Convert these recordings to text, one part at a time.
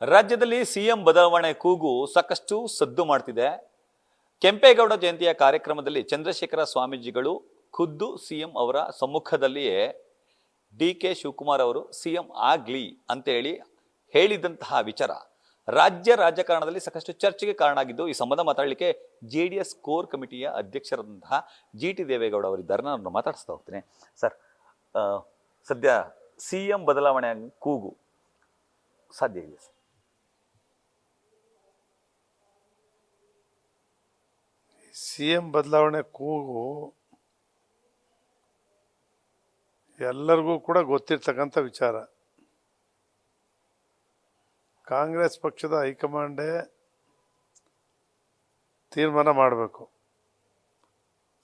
ರಾಜ್ಯದಲ್ಲಿ ಸಿಎಂ ಬದಲಾವಣೆ ಕೂಗು ಸಾಕಷ್ಟು ಸದ್ದು ಮಾಡ್ತಿದೆ. ಕೆಂಪೇಗೌಡ ಜಯಂತಿಯ ಕಾರ್ಯಕ್ರಮದಲ್ಲಿ ಚಂದ್ರಶೇಖರ ಸ್ವಾಮೀಜಿಗಳು ಖುದ್ದು ಸಿಎಂ ಅವರ ಸಮ್ಮುಖದಲ್ಲಿಯೇ ಡಿ.ಕೆ. ಶಿವಕುಮಾರ್ ಅವರು ಸಿಎಂ ಆಗ್ಲಿ ಅಂತೇಳಿ ಹೇಳಿದಂತಹ ವಿಚಾರ ರಾಜ್ಯ ರಾಜಕಾರಣದಲ್ಲಿ ಸಾಕಷ್ಟು ಚರ್ಚೆಗೆ ಕಾರಣ ಆಗಿದ್ದು, ಈ ಸಂಬಂಧ ಮಾತಾಡಲಿಕ್ಕೆ ಜೆಡಿಎಸ್ ಕೋರ್ ಕಮಿಟಿಯ ಅಧ್ಯಕ್ಷರಾದಂತಹ ಜಿ.ಟಿ. ದೇವೇಗೌಡ ಅವರಿದ್ದಾರೆ. ನಾನು ಮಾತಾಡಿಸ್ತಾ ಹೋಗ್ತೀನಿ. ಸರ್, ಸದ್ಯ ಸಿಎಂ ಬದಲಾವಣೆ ಕೂಗು ಸಾಧ್ಯ ಇದೆ ಸರ್? ಸಿಎಂ ಬದಲಾವಣೆ ಕೂಗು ಎಲ್ಲರಿಗೂ ಕೂಡ ಗೊತ್ತಿರ್ತಕ್ಕಂಥ ವಿಚಾರ. ಕಾಂಗ್ರೆಸ್ ಪಕ್ಷದ ಹೈಕಮಾಂಡೇ ತೀರ್ಮಾನ ಮಾಡಬೇಕು.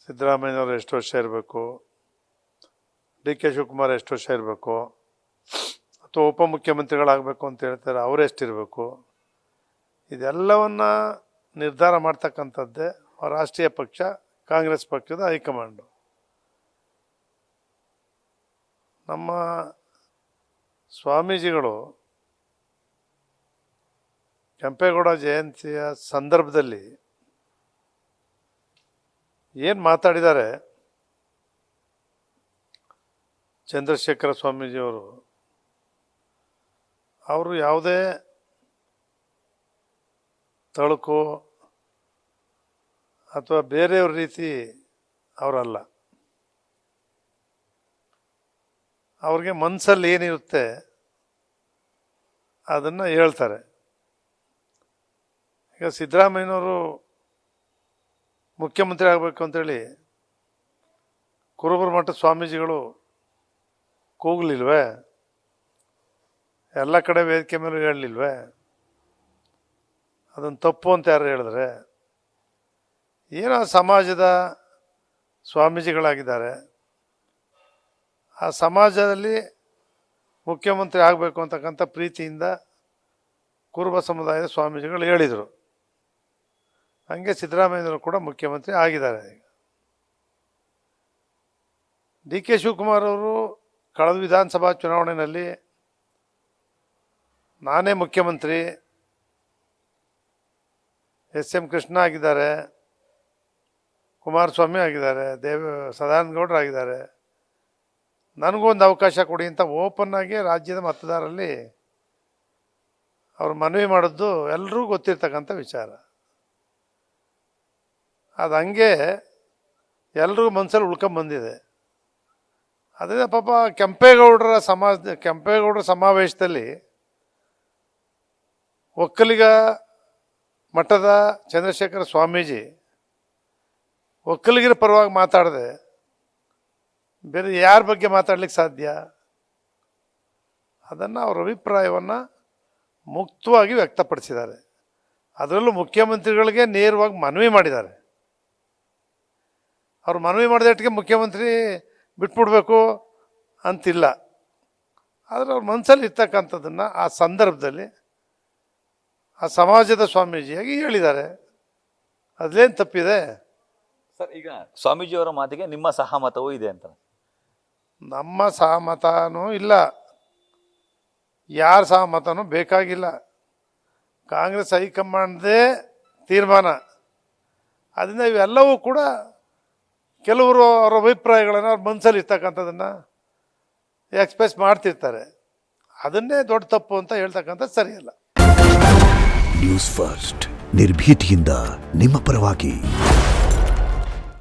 ಸಿದ್ದರಾಮಯ್ಯನವರು ಎಷ್ಟು ವರ್ಷ ಇರಬೇಕು, ಡಿ.ಕೆ. ಶಿವಕುಮಾರ್ ಎಷ್ಟು ವರ್ಷ ಇರಬೇಕು, ಅಥವಾ ಉಪಮುಖ್ಯಮಂತ್ರಿಗಳಾಗಬೇಕು ಅಂತ ಹೇಳ್ತಾರೆ, ಅವರೆಷ್ಟಿರಬೇಕು, ಇದೆಲ್ಲವನ್ನು ನಿರ್ಧಾರ ಮಾಡ್ತಕ್ಕಂಥದ್ದೇ ರಾಷ್ಟ್ರೀಯ ಪಕ್ಷ ಕಾಂಗ್ರೆಸ್ ಪಕ್ಷದ ಹೈಕಮಾಂಡು. ನಮ್ಮ ಸ್ವಾಮೀಜಿಗಳು ಕೆಂಪೇಗೌಡ ಜಯಂತಿಯ ಸಂದರ್ಭದಲ್ಲಿ ಏನು ಮಾತಾಡಿದ್ದಾರೆ, ಚಂದ್ರಶೇಖರ ಸ್ವಾಮೀಜಿಯವರು ಅವರು ಯಾವುದೇ ತಳುಕು ಅಥವಾ ಬೇರೆಯವ್ರ ರೀತಿ ಅವರಲ್ಲ. ಅವ್ರಿಗೆ ಮನಸ್ಸಲ್ಲಿ ಏನಿರುತ್ತೆ ಅದನ್ನು ಹೇಳ್ತಾರೆ. ಈಗ ಸಿದ್ದರಾಮಯ್ಯನವರು ಮುಖ್ಯಮಂತ್ರಿ ಆಗಬೇಕು ಅಂತೇಳಿ ಕುರುಬರ ಮಠದ ಸ್ವಾಮೀಜಿಗಳು ಕೂಗಲಿಲ್ವೇ? ಎಲ್ಲ ಕಡೆ ವೇದಿಕೆ ಮೇಲೆ ಹೇಳಲಿಲ್ವೇ? ಅದನ್ನು ತಪ್ಪು ಅಂತ ಯಾರು ಹೇಳಿದ್ರೆ? ಏನೋ ಸಮಾಜದ ಸ್ವಾಮೀಜಿಗಳಾಗಿದ್ದಾರೆ, ಆ ಸಮಾಜದಲ್ಲಿ ಮುಖ್ಯಮಂತ್ರಿ ಆಗಬೇಕು ಅಂತಕ್ಕಂಥ ಪ್ರೀತಿಯಿಂದ ಕುರುಬ ಸಮುದಾಯದ ಸ್ವಾಮೀಜಿಗಳು ಹೇಳಿದರು. ಹಂಗೆ ಸಿದ್ದರಾಮಯ್ಯನವರು ಕೂಡ ಮುಖ್ಯಮಂತ್ರಿ ಆಗಿದ್ದಾರೆ. ಡಿ.ಕೆ. ಶಿವಕುಮಾರ್ ಅವರು ಕಳೆದ ವಿಧಾನಸಭಾ ಚುನಾವಣೆಯಲ್ಲಿ ನಾನೇ ಮುಖ್ಯಮಂತ್ರಿ, ಎಸ್.ಎಂ. ಕೃಷ್ಣ ಆಗಿದ್ದಾರೆ, ಕುಮಾರಸ್ವಾಮಿ ಆಗಿದ್ದಾರೆ, ಸದಾನಂದ ಗೌಡರು ಆಗಿದ್ದಾರೆ, ನನಗೊಂದು ಅವಕಾಶ ಕೊಡಿ ಅಂತ ಓಪನ್ ಆಗಿ ರಾಜ್ಯದ ಮತದಾರರಲ್ಲಿ ಅವರು ಮನವಿ ಮಾಡಿದ್ದು ಎಲ್ಲರಿಗೂ ಗೊತ್ತಿರ್ತಕ್ಕಂಥ ವಿಚಾರ. ಅದು ಹಂಗೆ ಎಲ್ರಿಗೂ ಮನಸ್ಸಲ್ಲಿ ಉಳ್ಕೊಂಬಂದಿದೆ. ಅದೇ ಪಾಪ ಕೆಂಪೇಗೌಡರ ಸಮಾವೇಶದಲ್ಲಿ ಒಕ್ಕಲಿಗ ಮಠದ ಚಂದ್ರಶೇಖರ ಸ್ವಾಮೀಜಿ ಒಕ್ಕಲಿಗರ ಪರವಾಗಿ ಮಾತಾಡದೆ ಬೇರೆ ಯಾರ ಬಗ್ಗೆ ಮಾತಾಡ್ಲಿಕ್ಕೆ ಸಾಧ್ಯ? ಅದನ್ನು ಅವರ ಅಭಿಪ್ರಾಯವನ್ನು ಮುಕ್ತವಾಗಿ ವ್ಯಕ್ತಪಡಿಸಿದ್ದಾರೆ. ಅದರಲ್ಲೂ ಮುಖ್ಯಮಂತ್ರಿಗಳಿಗೆ ನೇರವಾಗಿ ಮನವಿ ಮಾಡಿದ್ದಾರೆ. ಅವ್ರು ಮನವಿ ಮಾಡಿದಟ್ಟಿಗೆ ಮುಖ್ಯಮಂತ್ರಿ ಬಿಟ್ಬಿಡ್ಬೇಕು ಅಂತಿಲ್ಲ. ಆದರೆ ಅವ್ರ ಮನಸ್ಸಲ್ಲಿ ಇರ್ತಕ್ಕಂಥದ್ದನ್ನು ಆ ಸಂದರ್ಭದಲ್ಲಿ ಆ ಸಮಾಜದ ಸ್ವಾಮೀಜಿಯಾಗಿ ಹೇಳಿದ್ದಾರೆ. ಅದೇನು ತಪ್ಪಿದೆ ಸರ್? ಈಗ ಸ್ವಾಮೀಜಿಯವರ ಮಾತಿಗೆ ನಿಮ್ಮ ಸಹಮತವೂ ಇದೆ ಅಂತ? ನಮ್ಮ ಸಹಮತನೂ ಇಲ್ಲ, ಯಾರ ಸಹಮತನೂ ಬೇಕಾಗಿಲ್ಲ. ಕಾಂಗ್ರೆಸ್ ಹೈಕಮಾಂಡ್ದೇ ತೀರ್ಮಾನ. ಅದರಿಂದ ಇವೆಲ್ಲವೂ ಕೂಡ ಕೆಲವರು ಅವರ ಅಭಿಪ್ರಾಯಗಳನ್ನು ಅವ್ರ ಮನಸ್ಸಲ್ಲಿ ಇರ್ತಕ್ಕಂಥದ್ದನ್ನು ಎಕ್ಸ್ಪ್ರೆಸ್ ಮಾಡ್ತಿರ್ತಾರೆ. ಅದನ್ನೇ ದೊಡ್ಡ ತಪ್ಪು ಅಂತ ಹೇಳ್ತಕ್ಕಂಥದ್ದು ಸರಿಯಲ್ಲ. ನ್ಯೂಸ್ ಫಸ್ಟ್, ನಿರ್ಭೀತಿಯಿಂದ ನಿಮ್ಮ ಪರವಾಗಿ.